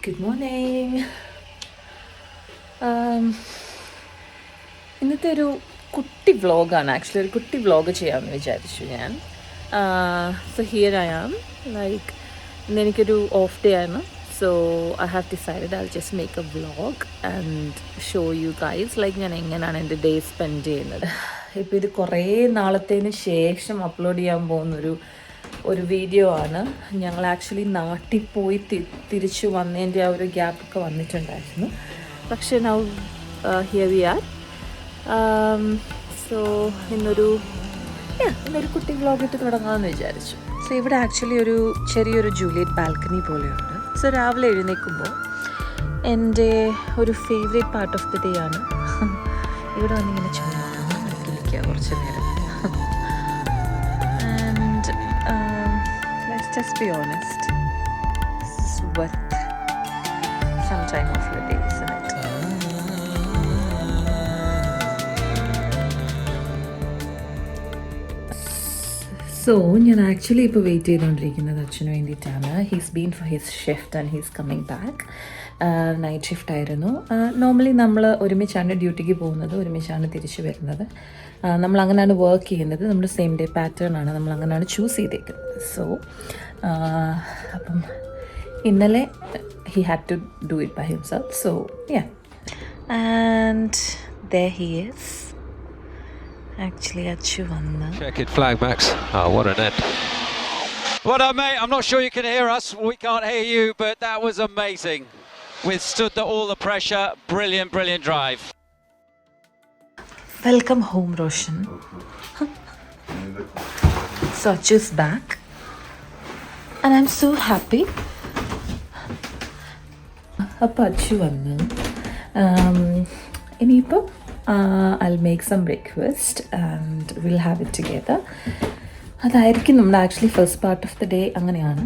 Good morning. ഇന്നത്തെ ഒരു കുട്ടി വ്ളോഗാണ്. ആക്ച്വലി ഒരു കുട്ടി വ്ളോഗ് ചെയ്യാമെന്ന് വിചാരിച്ചു ഞാൻ. So here I am. Like ഇന്ന് എനിക്കൊരു ഓഫ് ഡേ ആണ്. So I have decided I just make a vlog and show you guys like ഞാൻ എങ്ങനെയാണ് എൻ്റെ ഡേ സ്പെൻഡ് ചെയ്യുന്നത്. ഇപ്പോൾ ഇത് കുറേ നാളത്തേന് ശേഷം അപ്ലോഡ് ചെയ്യാൻ പോകുന്നൊരു വീഡിയോ ആണ്. ഞങ്ങൾ ആക്ച്വലി നാട്ടിൽ പോയി തിരിച്ചു വന്നതിൻ്റെ ആ ഒരു ഗ്യാപ്പൊക്കെ വന്നിട്ടുണ്ടായിരുന്നു. പക്ഷേ now here we are. So ഇന്നൊരു കുട്ടി വ്ളോഗ് ഇട്ട് തുടങ്ങാമെന്ന് വിചാരിച്ചു. സോ ഇവിടെ ആക്ച്വലി ഒരു ചെറിയൊരു ജൂലിയറ്റ് ബാൽക്കണി പോലെയുണ്ട്. സോ രാവിലെ എഴുന്നേൽക്കുമ്പോൾ എൻ്റെ ഒരു favourite part of the day ആണ് ഇവിടെ വന്നിങ്ങനെ ചുമ്മാ കുറച്ച് നേരം. Just be honest, it's worth some time of your day, isn't it? So ഞാൻ ആക്ച്വലി ഇപ്പോൾ വെയിറ്റ് ചെയ്തുകൊണ്ടിരിക്കുന്നത് അച്ഛന് വേണ്ടിയിട്ടാണ്. He's been for his shift and he's coming back. Night shift ആയിരുന്നു. നോർമലി നമ്മൾ ഒരുമിച്ചാണ് ഡ്യൂട്ടിക്ക് പോകുന്നത്, ഒരുമിച്ചാണ് തിരിച്ചു വരുന്നത്. നമ്മൾ അങ്ങനെയാണ് വർക്ക് ചെയ്യുന്നത്. നമ്മുടെ സെയിം ഡേ പാറ്റേൺ ആണ്, നമ്മൾ അങ്ങനെയാണ് ചൂസ് ചെയ്തേക്കുന്നത്. സോ അപ്പം ഇന്നലെ he had to do it by himself. So yeah, and there he is. Actually Achu vanna checkered flag, Max. Oh, what an end. What up, mate? I'm not sure you can hear us. We can't hear you, but that was amazing. Withstood all the pressure. Brilliant drive. Welcome home, Roshan. So Achu's back and I'm so happy. അപ്പോൾ അച്ചു വന്നു. ഇനിയിപ്പം I'll make some breakfast and we'll have it together. അതായിരിക്കും നമ്മുടെ actually first part of the day. അങ്ങനെയാണ്.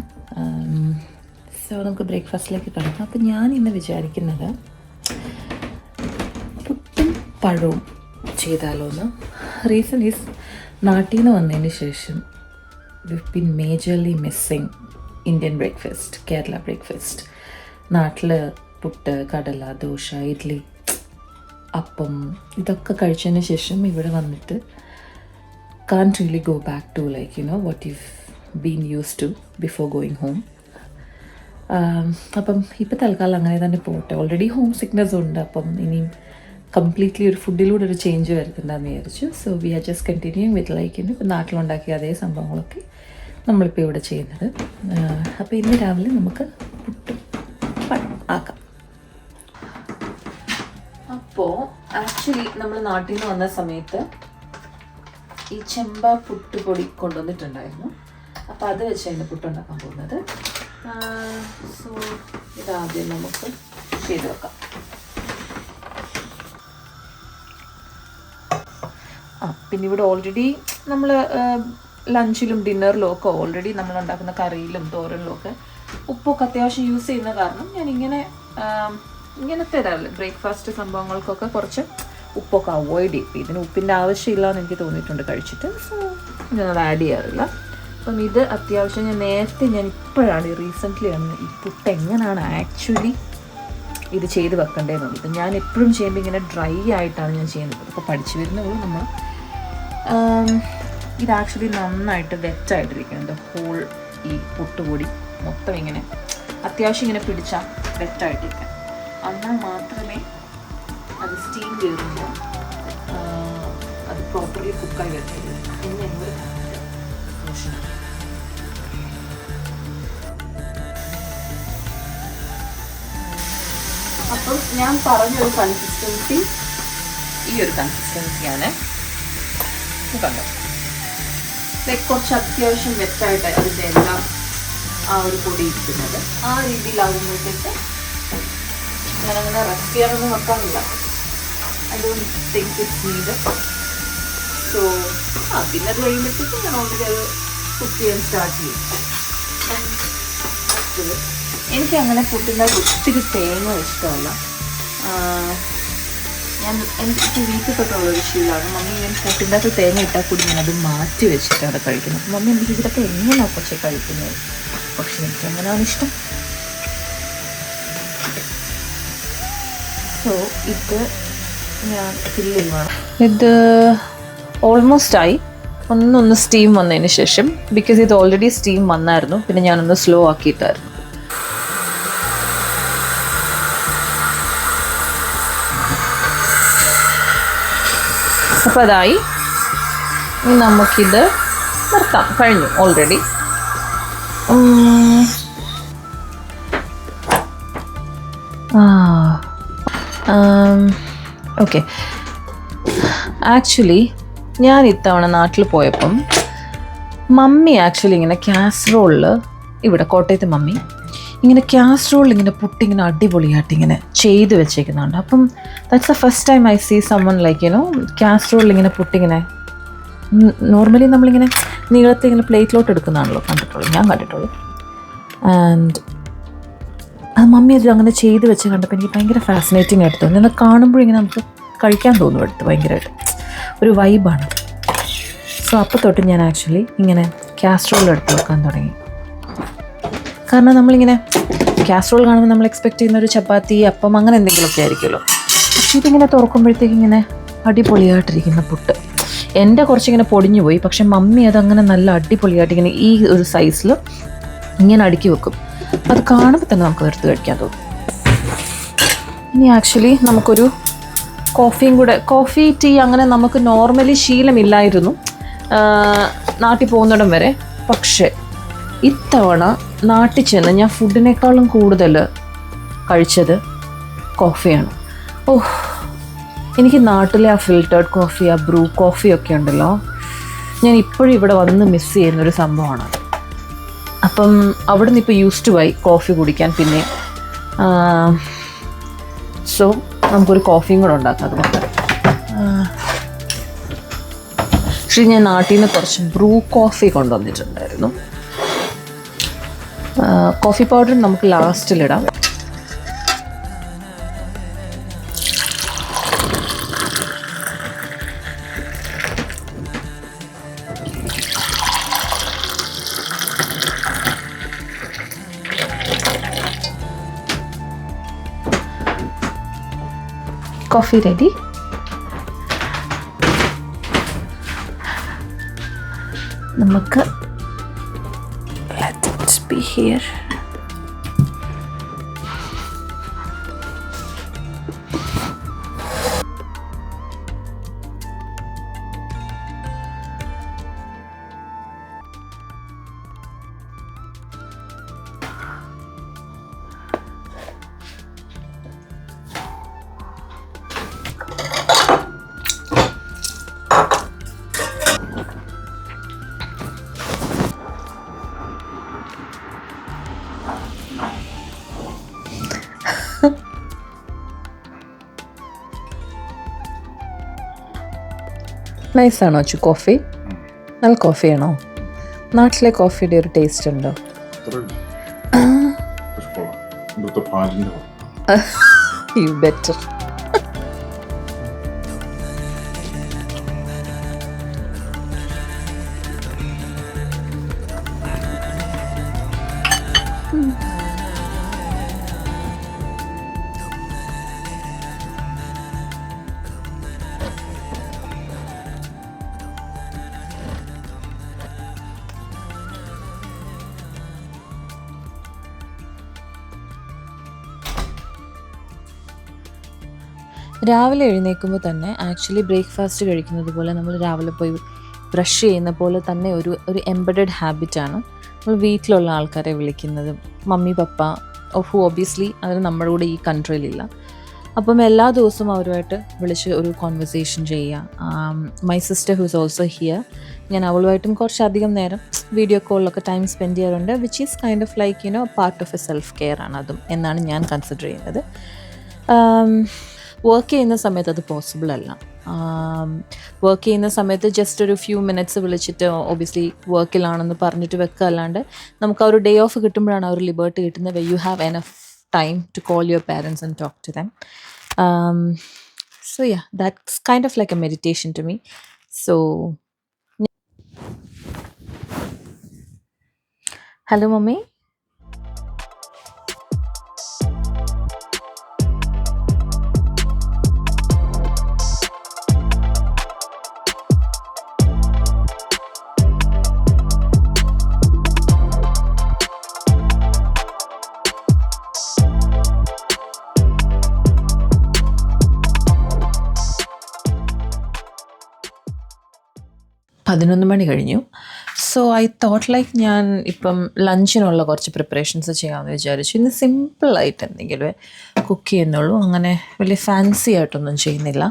So നമുക്ക് ബ്രേക്ക്ഫാസ്റ്റിലേക്ക് കിടക്കാം. അപ്പം ഞാൻ ഇന്ന് വിചാരിക്കുന്നത് പുട്ടും പഴവും ചെയ്താലോ എന്ന്. റീസൺ ഈസ് നാട്ടിൽ നിന്ന് വന്നതിന് ശേഷം we've been majorly missing Indian breakfast, Kerala breakfast. നാട്ടിൽ പുട്ട്, കടല, ദോശ, ഇഡ്ഡലി, അപ്പം ഇതൊക്കെ കഴിച്ചതിന് ശേഷം ഇവിടെ വന്നിട്ട് can't really go back to like what you've been used to before going home. അപ്പം ഇപ്പം തൽക്കാലം അങ്ങനെ തന്നെ പോട്ടെ. ഓൾറെഡി ഹോം സിക്നെസ് ഉണ്ട്. അപ്പം ഇനിയും കംപ്ലീറ്റ്ലി ഒരു ഫുഡിലൂടെ ഒരു ചേഞ്ച് വരുത്തുണ്ടെന്ന് വിചാരിച്ചു. So we are just continuing with like ഇപ്പം നാട്ടിലുണ്ടാക്കിയ അതേ സംഭവങ്ങളൊക്കെ നമ്മളിപ്പോൾ ഇവിടെ ചെയ്യുന്നത്. അപ്പോൾ ഇന്ന് രാവിലെ നമുക്ക് പുട്ടും പഴം ആക്കാം. അപ്പോൾ ആക്ച്വലി നമ്മൾ നാട്ടിൽ നിന്ന് വന്ന സമയത്ത് ഈ ചെമ്പ പുട്ടുപൊടി കൊണ്ടുവന്നിട്ടുണ്ടായിരുന്നു. അപ്പോൾ അത് വെച്ചാണ് പുട്ടുണ്ടാക്കാൻ പോകുന്നത്. സോ ഇതാദ്യം നമുക്ക് ചെയ്ത് വെക്കാം. പിന്നെ ഇവിടെ ഓൾറെഡി നമ്മൾ ലഞ്ചിലും ഡിന്നറിലും ഒക്കെ ഓൾറെഡി നമ്മൾ ഉണ്ടാക്കുന്ന കറിയിലും തോരനിലും ഒക്കെ ഉപ്പൊക്കെ അത്യാവശ്യം യൂസ് ചെയ്യുന്ന കാരണം ഞാൻ ഇങ്ങനത്തെ ബ്രേക്ക്ഫാസ്റ്റ് സംഭവങ്ങൾക്കൊക്കെ കുറച്ച് ഉപ്പൊക്കെ അവോയ്ഡ് ചെയ്യും. ഇതിന് ഉപ്പിൻ്റെ ആവശ്യമില്ല എന്ന് എനിക്ക് തോന്നിയിട്ടുണ്ട് കഴിച്ചിട്ട്. സോ ഞാനത് ആഡ് ചെയ്യാറില്ല. അപ്പം ഇത് അത്യാവശ്യം ഞാൻ ഇപ്പോഴാണ് റീസെൻ്റ്ലി ആണ് ഈ പുട്ട് എങ്ങനെയാണ് ആക്ച്വലി ഇത് ചെയ്ത് വെക്കേണ്ടതെന്നുള്ളത്. ഞാൻ എപ്പോഴും ചെയ്യുമ്പോൾ ഇങ്ങനെ ഡ്രൈ ആയിട്ടാണ് ഞാൻ ചെയ്യുന്നത്. അപ്പോൾ പഠിച്ചു വരുന്നുള്ളൂ നമ്മൾ. ഇത് ആക്ച്വലി നന്നായിട്ട് വെറ്റായിട്ടിരിക്കുന്നത്. ഹോൾ ഈ പുട്ടുപൊടി മൊത്തം ഇങ്ങനെ അത്യാവശ്യം ഇങ്ങനെ പിടിച്ചാൽ വെറ്റായിട്ടിരിക്കണം. എന്നാൽ മാത്രമേ അത് സ്റ്റീം കയറുമ്പോൾ അത് പ്രോപ്പർലി കുക്കായി വരത്തുള്ളൂ. പിന്നെ എന്നൊരു മോശം. അപ്പം ഞാൻ പറഞ്ഞൊരു കൺസിസ്റ്റൻസി ഈ ഒരു കൺസിസ്റ്റൻസിയാണ്. കണ്ടോ, ലൈക്ക് കുറച്ച് അത്യാവശ്യം വെറ്റായിട്ട് അതിൻ്റെ എല്ലാം ആ ഒരു പൊടി ഇരിക്കുന്നത്. ആ രീതിയിലാകുമ്പോഴത്തേക്ക് ഞാനങ്ങനെ റെസ്റ്റ് ചെയ്യാനൊന്നും വെക്കാറില്ല. I don't think it's need. So പിന്നെ അത് കഴിയുമ്പോഴത്തേക്കും ഞാൻ ഓൾറെഡി അത് കുക്ക് ചെയ്യാൻ സ്റ്റാർട്ട് ചെയ്യും. എനിക്ക് അങ്ങനെ പുട്ടിൻ്റെ ഒത്തിരി തേങ്ങ ഇഷ്ടമല്ല. എനിക്ക് വീട്ടിൽ തൊട്ടുള്ളൊരു ശീലമാണ്. മമ്മി ഞാൻ പുട്ടിൻ്റെ അകത്ത് തേങ്ങ ഇട്ടാൽ കൂടി ഞാനത് മാറ്റി വെച്ചിട്ടാണ് കഴിക്കുന്നത്. മമ്മി എനിക്ക് ഇതൊക്കെ എങ്ങനെയാണ് പക്ഷേ കഴിക്കുന്നത്. പക്ഷെ എനിക്ക് എങ്ങനെയാണ് ഇഷ്ടം. സോ ഇത് ഞാൻ ഫില്ല് ചെയ്യുവാണ്. ഇത് ഓൾമോസ്റ്റ് ആയി. ഒന്ന് സ്റ്റീം വന്നതിന് ശേഷം, ബിക്കോസ് ഇത് ഓൾറെഡി സ്റ്റീം വന്നായിരുന്നു, പിന്നെ ഞാനൊന്ന് സ്ലോ ആക്കിയിട്ടായിരുന്നു. അപ്പോൾ അതായി. നമുക്കിത് നിർത്താം. കഴിഞ്ഞു ഓൾറെഡി. ഓക്കെ, ആക്ച്വലി ഞാൻ ഇത്തവണ നാട്ടിൽ പോയപ്പം മമ്മി ആക്ച്വലി ഇങ്ങനെ കാസറോളിൽ, ഇവിടെ കോട്ടയത്തെ മമ്മി ഇങ്ങനെ കാസറോളിൽ ഇങ്ങനെ പുട്ടിങ്ങനെ അടിപൊളിയായിട്ട് ഇങ്ങനെ ചെയ്ത് വെച്ചേക്കുന്നുണ്ട്. അപ്പം that's the first time I see someone like you know കാസറോളിൽ ഇങ്ങനെ പുട്ടിങ്ങനെ. നോർമലി നമ്മളിങ്ങനെ നീളത്തിൽ ഇങ്ങനെ പ്ലേറ്റിലോട്ട് എടുക്കുന്നതാണല്ലോ ഞാൻ കണ്ടിട്ടുള്ളൂ. ആൻഡ് അത് മമ്മി അത് അങ്ങനെ ചെയ്ത് വെച്ച് കണ്ടപ്പോൾ എനിക്ക് ഭയങ്കര ഫാസിനേറ്റിംഗ് ആയിട്ട് തോന്നി. എന്നാൽ കാണുമ്പോഴിങ്ങനെ നമുക്ക് കഴിക്കാൻ തോന്നും എടുത്ത്, ഭയങ്കരമായിട്ട് ഒരു വൈബാണ്. സോ അപ്പോൾ തൊട്ട് ഞാൻ ആക്ച്വലി ഇങ്ങനെ കാസറോൾ എടുത്ത് വെക്കാൻ തുടങ്ങി. കാരണം നമ്മളിങ്ങനെ കാസറോൾ കാണുമ്പോൾ നമ്മൾ എക്സ്പെക്റ്റ് ചെയ്യുന്ന ഒരു ചപ്പാത്തി, അപ്പം അങ്ങനെ എന്തെങ്കിലുമൊക്കെ ആയിരിക്കുമല്ലോ. പക്ഷേ ഇതിങ്ങനെ തുറക്കുമ്പോഴത്തേക്ക് ഇങ്ങനെ അടിപൊളിയായിട്ടിരിക്കുന്ന പുട്ട്. എൻ്റെ കുറച്ചിങ്ങനെ പൊടിഞ്ഞു പോയി, പക്ഷെ മമ്മി അതങ്ങനെ നല്ല അടിപൊളിയായിട്ട് ഇങ്ങനെ ഈ ഒരു സൈസിൽ ഇങ്ങനെ അടുക്കി വെക്കും. അത് കാണുമ്പോൾ തന്നെ നമുക്ക് എടുത്ത് കഴിക്കാൻ തോന്നും. ഇനി ആക്ച്വലി നമുക്കൊരു കോഫിയും കൂടെ, കോഫി ടീ അങ്ങനെ നമുക്ക് നോർമലി ശീലമില്ലായിരുന്നു നാട്ടിൽ പോകുന്നിടം വരെ. പക്ഷേ ഇത്തവണ നാട്ടിൽ ചെന്ന് ഞാൻ ഫുഡിനേക്കാളും കൂടുതൽ കഴിച്ചത് കോഫിയാണ്. എനിക്ക് നാട്ടിലെ ആ ഫിൽറ്റേർഡ് കോഫി, ആ ബ്രൂ കോഫിയൊക്കെ ഉണ്ടല്ലോ, ഞാൻ ഇപ്പോഴും ഇവിടെ വന്ന് മിസ് ചെയ്യുന്നൊരു സംഭവമാണ്. അപ്പം അവിടെ നിന്ന് ഇപ്പോൾ യൂസ് ടു ആയി കോഫി കുടിക്കാൻ പിന്നെ. സോ നമുക്കൊരു കോഫിയും കൂടെ ഉണ്ടാക്കാം. അതുകൊണ്ട് പക്ഷേ ഞാൻ നാട്ടിൽ നിന്ന് കുറച്ച് ബ്രൂ കോഫി കൊണ്ടുവന്നിട്ടുണ്ടായിരുന്നു. കോഫി പൗഡർ നമുക്ക് ലാസ്റ്റിലിടാം. Coffee ready. നമുക്ക് let it be here. നൈസാണോ അച്ചു കോഫി? നല്ല കോഫിയാണോ? നാട്ടിലെ കോഫിയുടെ ഒരു ടേസ്റ്റ് ഉണ്ടോ? You better. രാവിലെ എഴുന്നേൽക്കുമ്പോൾ തന്നെ ആക്ച്വലി ബ്രേക്ക്ഫാസ്റ്റ് കഴിക്കുന്നത് പോലെ നമ്മൾ രാവിലെ പോയി ബ്രഷ് ചെയ്യുന്ന പോലെ തന്നെ ഒരു എംബഡഡ് ഹാബിറ്റാണ് നമ്മൾ വീട്ടിലുള്ള ആൾക്കാരെ വിളിക്കുന്നത്. മമ്മി പപ്പ ഹു ഒബ്വിയസ്ലി അതിന് നമ്മുടെ കൂടെ ഈ കൺട്രിയിലില്ല. അപ്പം എല്ലാ ദിവസവും അവരുമായിട്ട് വിളിച്ച് ഒരു കോൺവെർസേഷൻ ചെയ്യുക. My sister who is also here. ഞാൻ അവളുമായിട്ടും കുറച്ചധികം നേരം വീഡിയോ കോളിലൊക്കെ ടൈം സ്പെൻഡ് ചെയ്യാറുണ്ട്, which is kind of like you know part of A self care ആണ് അതും എന്നാണ് ഞാൻ കൺസിഡർ ചെയ്യുന്നത്. വർക്ക് ചെയ്യുന്ന സമയത്ത് അത് പോസിബിൾ അല്ല. വർക്ക് ചെയ്യുന്ന സമയത്ത് ജസ്റ്റ് ഒരു ഫ്യൂ മിനിറ്റ്സ് വിളിച്ചിട്ട് ഒബ്വിയസ്ലി വർക്കിലാണെന്ന് പറഞ്ഞിട്ട് വെക്കുക, അല്ലാണ്ട് നമുക്ക് ആ ഒരു ഡേ ഓഫ് കിട്ടുമ്പോഴാണ് ആ ഒരു ലിബർട്ടി കിട്ടുന്നത്. വെ you have enough time to call your parents and talk to them. So yeah, that's kind of like a meditation to me. So hello mommy. 11 മണി കഴിഞ്ഞു. സോ ഐ തോട്ട് ലൈക്ക് ഞാൻ ഇപ്പം ലഞ്ചിനുള്ള കുറച്ച് preparations ചെയ്യാമെന്ന് വിചാരിച്ചു. ഇന്ന് സിമ്പിളായിട്ട് എന്തെങ്കിലും കുക്ക് ചെയ്യുന്നുള്ളൂ, അങ്ങനെ വലിയ ഫാൻസി ആയിട്ടൊന്നും ചെയ്യുന്നില്ല.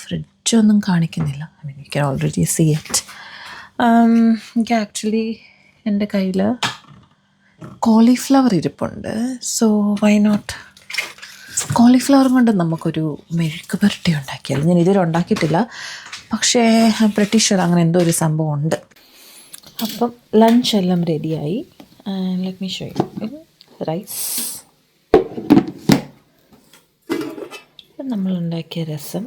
ഫ്രിഡ്ജൊന്നും കാണിക്കുന്നില്ല, I mean you can already see it. എനിക്ക് ആക്ച്വലി എൻ്റെ കയ്യിൽ കോളിഫ്ലവർ ഇരിപ്പുണ്ട്. സോ വൈ നോട്ട് കോളിഫ്ലവർ കൊണ്ട് നമുക്കൊരു മെഴുക്ക് പുരട്ടി ഉണ്ടാക്കിയാൽ. ഞാൻ ഇതുവരെ ഉണ്ടാക്കിയിട്ടില്ല, പക്ഷേ ബ്രിട്ടീഷ് അങ്ങനെ എന്തോ ഒരു സംഭവം ഉണ്ട്. അപ്പം ലഞ്ച് എല്ലാം റെഡിയായി. Let me show you rice, നമ്മളുണ്ടാക്കിയ rasam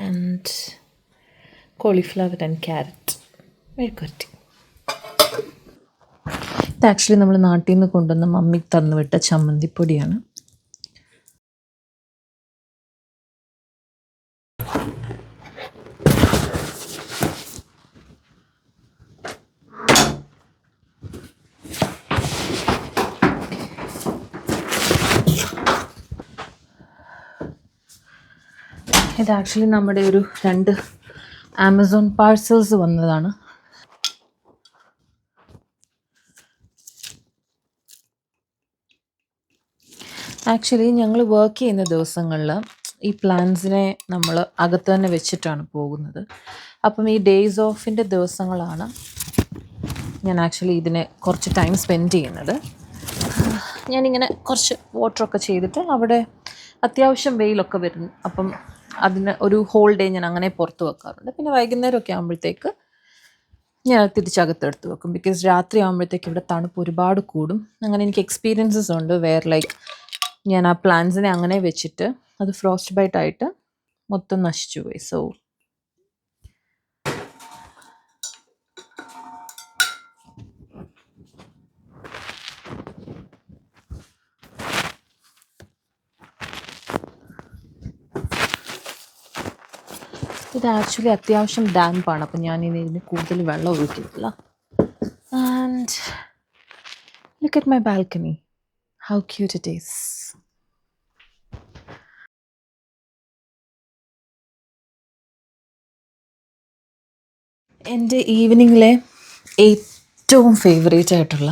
and cauliflower and carrot മെഴുക്കുവരട്ടി. ഇത് ആക്ച്വലി നമ്മൾ നാട്ടിൽ നിന്ന് കൊണ്ടുവന്ന മമ്മി തന്നുവിട്ട ചമ്മന്തിപ്പൊടിയാണ്. ഇത് ആക്ച്വലി നമ്മുടെ ഒരു 2 ആമസോൺ പാഴ്സൽസ് വന്നതാണ്. ആക്ച്വലി ഞങ്ങൾ വർക്ക് ചെയ്യുന്ന ദിവസങ്ങളിൽ ഈ പ്ലാന്റ്സിനെ നമ്മൾ അകത്ത് തന്നെ വെച്ചിട്ടാണ് പോകുന്നത്. അപ്പം ഈ ഡേയ്സ് ഓഫിൻ്റെ ദിവസങ്ങളാണ് ഞാൻ ആക്ച്വലി ഇതിനെ കുറച്ച് ടൈം സ്പെൻഡ് ചെയ്യുന്നത്. ഞാനിങ്ങനെ കുറച്ച് വാട്ടറൊക്കെ ചെയ്തിട്ട് അവിടെ അത്യാവശ്യം വെയിലൊക്കെ വരുന്നു, അപ്പം അതിന് ഒരു ഹോൾ ഡേ ഞാൻ അങ്ങനെ പുറത്ത് വെക്കാറുണ്ട്. പിന്നെ വൈകുന്നേരമൊക്കെ ആകുമ്പോഴത്തേക്ക് ഞാൻ തിരിച്ചകത്തെടുത്ത് വെക്കും. ബിക്കോസ് രാത്രി ആകുമ്പോഴത്തേക്ക് ഇവിടെ തണുപ്പ് ഒരുപാട് കൂടും. അങ്ങനെ എനിക്ക് എക്സ്പീരിയൻസസ് ഉണ്ട് വേർ ലൈക്ക് ഞാൻ ആ പ്ലാന്റ്സിനെ അങ്ങനെ വെച്ചിട്ട് അത് ഫ്രോസ്റ്റ് ബൈറ്റ് ആയിട്ട് മൊത്തം നശിച്ചു പോയി. സോ ഇത് ആക്ച്വലി അത്യാവശ്യം ഡാമ്പാണ്, അപ്പം ഞാൻ ഇതിന് കൂടുതൽ വെള്ളം ഒഴിക്കുന്നില്ല. And look at my balcony, how cute it is. എൻ്റെ ഈവനിങ്ങിലെ ഏറ്റവും ഫേവറേറ്റ് ആയിട്ടുള്ള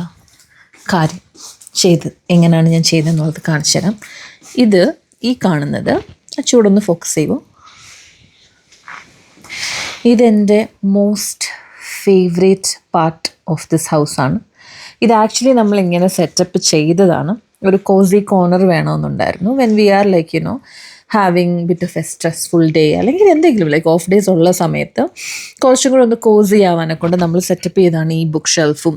കാര്യം എങ്ങനെയാണ് ഞാൻ ചെയ്തതെന്നുള്ളത് കാണിച്ചു തരാം. ഈ കാണുന്നത് ചൂടൊന്ന് ഫോക്കസ് ചെയ്യുമോ, ഇതെൻ്റെ most favourite part of this ഹൗസാണ്. ഇത് ആക്ച്വലി നമ്മളിങ്ങനെ സെറ്റപ്പ് ചെയ്തതാണ്. ഒരു കോസി കോർണർ വേണമെന്നുണ്ടായിരുന്നു. When we are like you know having bit of a stressful day, അല്ലെങ്കിൽ എന്തെങ്കിലും ലൈക്ക് ഓഫ് ഡേയ്സ് ഉള്ള സമയത്ത് കുറച്ചും കൂടെ ഒന്ന് കോസി ആവാനെ കൊണ്ട് നമ്മൾ സെറ്റപ്പ് ചെയ്താണ് ഈ ബുക്ക് ഷെൽഫും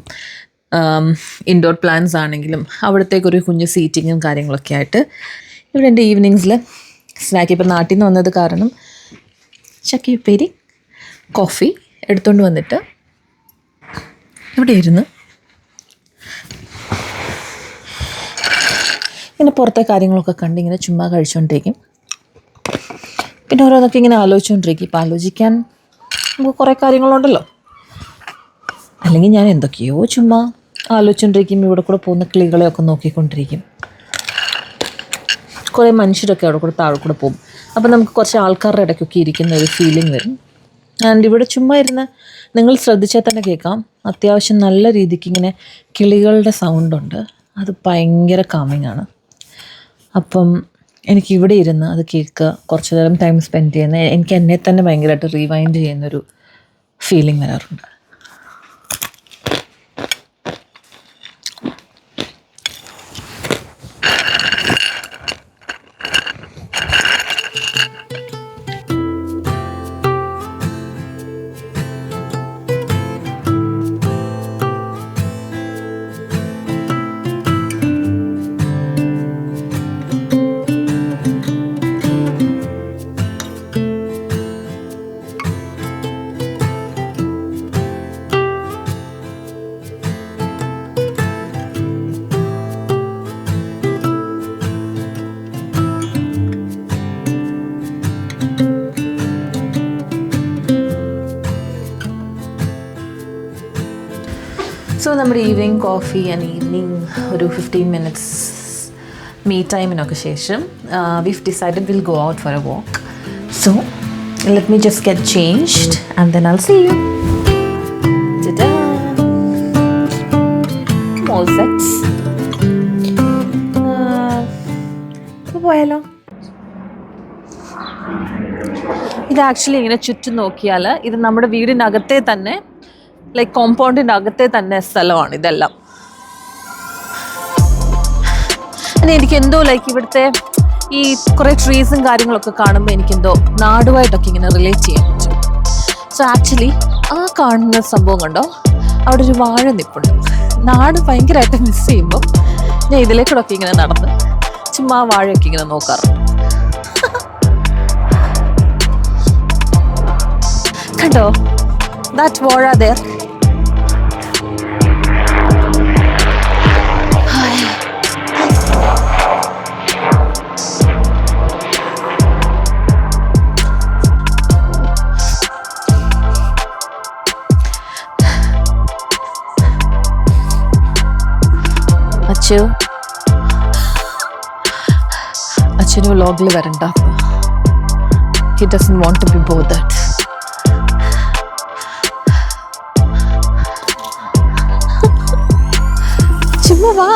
ഇൻഡോർ പ്ലാന്റ്സ് ആണെങ്കിലും അവിടത്തേക്കൊരു കുഞ്ഞ് സീറ്റിങ്ങും കാര്യങ്ങളൊക്കെ ആയിട്ട്. ഇവിടെ എൻ്റെ ഈവനിങ്സിൽ സ്നാക്ക്, ഇപ്പം നാട്ടിൽ നിന്ന് വന്നത് കാരണം ചക്കയുപ്പേരി, കോഫി എടുത്തുകൊണ്ട് വന്നിട്ട് ഇവിടെ ഇരുന്ന് ഇങ്ങനെ പുറത്തെ കാര്യങ്ങളൊക്കെ കണ്ട് ഇങ്ങനെ ചുമ്മാ കഴിച്ചുകൊണ്ടിരിക്കും. പിന്നെ ഓരോന്നൊക്കെ ഇങ്ങനെ ആലോചിച്ചുകൊണ്ടിരിക്കും. ഇപ്പം ആലോചിക്കാൻ നമുക്ക് കുറേ കാര്യങ്ങളുണ്ടല്ലോ, അല്ലെങ്കിൽ ഞാൻ എന്തൊക്കെയോ ചുമ്മാ ആലോചിച്ചുകൊണ്ടിരിക്കും. ഇവിടെ കൂടെ പോകുന്ന കിളികളെയൊക്കെ നോക്കിക്കൊണ്ടിരിക്കും. കുറേ മനുഷ്യരൊക്കെ അവിടെ കൂടെ താഴെ കൂടെ പോകും. അപ്പം നമുക്ക് കുറച്ച് ആൾക്കാരുടെ ഇടയ്ക്കൊക്കെ ഇരിക്കുന്ന ഒരു ഫീലിംഗ് വരും. ആൻഡ് ഇവിടെ ചുമ്മാ ഇരുന്ന് നിങ്ങൾ ശ്രദ്ധിച്ചാൽ തന്നെ കേൾക്കാം, അത്യാവശ്യം നല്ല രീതിക്ക് ഇങ്ങനെ കിളികളുടെ സൗണ്ടുണ്ട്. അത് ഭയങ്കര കാമിങ് ആണ്. അപ്പം എനിക്കിവിടെ ഇരുന്ന് അത് കേൾക്കുക, കുറച്ച് നേരം ടൈം സ്പെൻഡ് ചെയ്യുന്ന എനിക്ക് എന്നെ തന്നെ ഭയങ്കരമായിട്ട് റീവൈൻഡ് ചെയ്യുന്നൊരു ഫീലിംഗ് വരാറുണ്ട്. സോ നമ്മുടെ ഈവനിങ് കോഫി ആൻഡ് ഈവനിങ് ഒരു 15 മിനിറ്റ്സ് മീ ടൈമിനൊക്കെ ശേഷം we've decided we'll go out for a walk. So let me just get changed and then I'll see you. Ta-da! All set. പോയാലോ? ഇത് actually ഇങ്ങനെ ചുറ്റും നോക്കിയാൽ ഇത് നമ്മുടെ വീടിനകത്തെ തന്നെ ലൈക്ക് കോമ്പൗണ്ടിൻ്റെ അകത്തെ തന്നെ സ്ഥലമാണ് ഇതെല്ലാം. എനിക്ക് എന്തോ ലൈക്ക് ഇവിടുത്തെ ഈ കുറേ ട്രീസും കാര്യങ്ങളൊക്കെ കാണുമ്പോൾ എനിക്കെന്തോ നാടുമായിട്ടൊക്കെ ഇങ്ങനെ റിലേറ്റ് ചെയ്യാൻ പറ്റും. സോ ആക്ച്വലി ആ കാണുന്ന സംഭവം കണ്ടോ, അവിടെ ഒരു വാഴ നിൽപ്പുണ്ട്. നാട് ഭയങ്കരമായിട്ട് മിസ് ചെയ്യുമ്പോൾ ഞാൻ ഇതിലേക്കൂടൊക്കെ ഇങ്ങനെ നടന്ന് ചുമ്മാ വാഴയൊക്കെ ഇങ്ങനെ നോക്കാറുണ്ട്. കണ്ടോ, ദാറ്റ് വാഴ there. അച്ഛന് വ്ലോഗിൽ വരണ്ട. He doesn't want to be bothered. ചുമ്മാ വാ.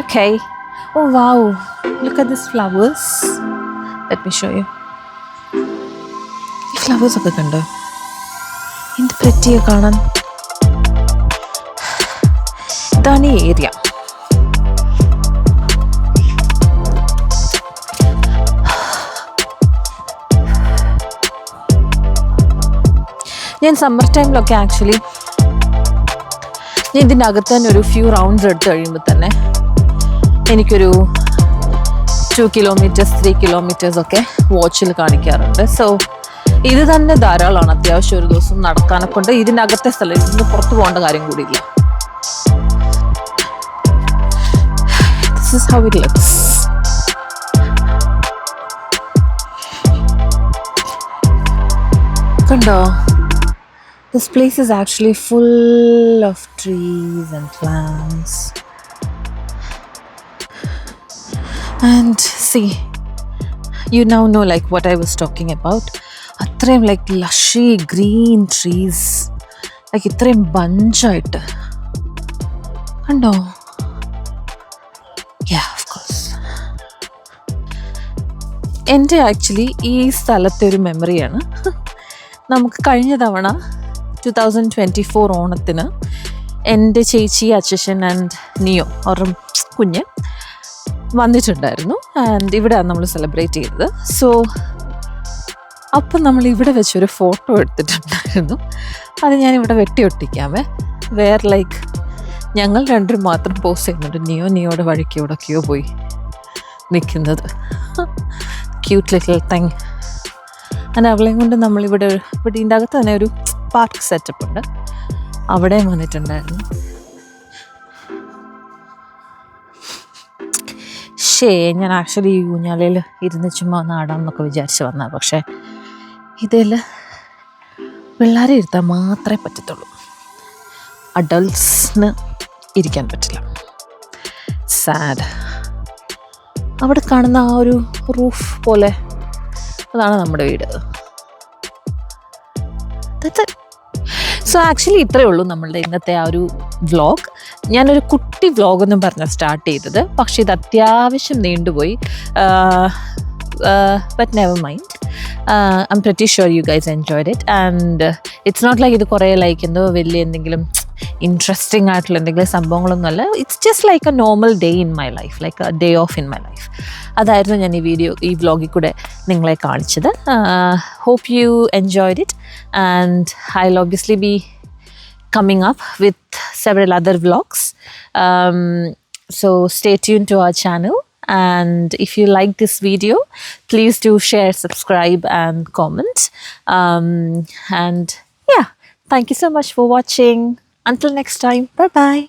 Okay. Oh wow. Look at these flowers. Let me show you. ഈ ഫ്ലവേഴ്സ് ഒക്കെ കണ്ടോ, എന്ത് പറ്റിയ കാണാൻ. ഇതാണ് ഈ ഏരിയ. ഞാൻ സമ്മർ ടൈമിലൊക്കെ ആക്ച്വലി ഞാൻ ഇതിൻ്റെ അകത്ത് തന്നെ ഒരു ഫ്യൂ റൗണ്ട്സ് എടുത്ത് കഴിയുമ്പോൾ തന്നെ എനിക്കൊരു 2 kilometers 3 kilometers ഒക്കെ വാച്ചിൽ കാണിക്കാറുണ്ട്. സോ ഇത് തന്നെ ധാരാളമാണ് അത്യാവശ്യം ഒരു ദിവസം നടക്കാനെ കൊണ്ട്. ഇതിൻ്റെ അകത്തെ സ്ഥലം, ഇതിന് പുറത്ത് പോകേണ്ട കാര്യം കൂടിയില്ല. This is how it looks. കണ്ടോ, this place is actually full of trees and plants. And see, you now know like what I was talking about. അത്രയും ലൈക്ക് ലഷി ഗ്രീൻ ട്രീസ്, ലൈക്ക് ഇത്രയും ബഞ്ചായിട്ട് കണ്ടോ. Yeah, of course. എൻ്റെ actually ഈ സ്ഥലത്തെ ഒരു മെമ്മറിയാണ്. നമുക്ക് കഴിഞ്ഞ തവണ 2024 ഓണത്തിന് എൻ്റെ ചേച്ചി, അച്ഛൻ ആൻഡ് നിയോ ഒരു കുഞ്ഞ് വന്നിട്ടുണ്ടായിരുന്നു. ആൻഡ് ഇവിടെയാണ് നമ്മൾ സെലിബ്രേറ്റ് ചെയ്തത്. സോ അപ്പം നമ്മൾ ഇവിടെ വെച്ചൊരു ഫോട്ടോ എടുത്തിട്ടുണ്ടായിരുന്നു. അത് ഞാനിവിടെ വെട്ടിയൊട്ടിക്കാമേ. വേറെ ലൈക്ക് ഞങ്ങൾ രണ്ടും മാത്രം പോസ്റ്റ് ചെയ്യുന്നുണ്ട്. നിയോയുടെ വഴിക്ക് എവിടെയൊക്കെയോ പോയി നിൽക്കുന്നത്. Cute little thing. അങ്ങനെ അവളെയും കൊണ്ട് നമ്മളിവിടെ ഇതിൻ്റെ അകത്ത് തന്നെ ഒരു പാർക്ക് സെറ്റപ്പ് ഉണ്ട്, അവിടെയും വന്നിട്ടുണ്ടായിരുന്നു. ഞാൻ ആക്ച്വലി ഈ ഊഞ്ഞാലയിൽ ഇരുന്ന് ചുമ്മാ നാടാം എന്നൊക്കെ വിചാരിച്ച് വന്നാൽ, പക്ഷേ ഇതിൽ പിള്ളേരെ ഇരുത്താൻ മാത്രമേ പറ്റത്തുള്ളൂ, അഡൾട്ട്സിന് ഇരിക്കാൻ പറ്റില്ല. സാഡ്. അവിടെ കാണുന്ന ആ ഒരു റൂഫ് പോലെ അതാണ് നമ്മുടെ വീട്. സോ ആക്ച്വലി ഇത്രയേ ഉള്ളൂ നമ്മളുടെ ഇന്നത്തെ ആ ഒരു വ്ളോഗ്. ഞാനൊരു കുട്ടി വ്ളോഗൊന്നും പറഞ്ഞാൽ സ്റ്റാർട്ട് ചെയ്തത്, പക്ഷേ ഇത് അത്യാവശ്യം നീണ്ടുപോയി. But never mind. I'm pretty sure you guys enjoyed it. And it's not like ഇത് കുറേ ലൈക്ക് എന്തോ വലിയ എന്തെങ്കിലും ഇൻട്രസ്റ്റിംഗ് ആയിട്ടുള്ള എന്തെങ്കിലും സംഭവങ്ങളൊന്നുമല്ല. It's just like a normal day in my life, like a day of in my life. അതായിരുന്നു ഞാൻ ഈ വ്ളോഗിൽ കൂടെ നിങ്ങളെ കാണിച്ചത്. Hope you enjoyed it. And I'll obviously be coming up with several other vlogs. So stay tuned to our channel. And if you like this video, please do share, subscribe and comment. And yeah, thank you so much for watching. Until next time, bye bye.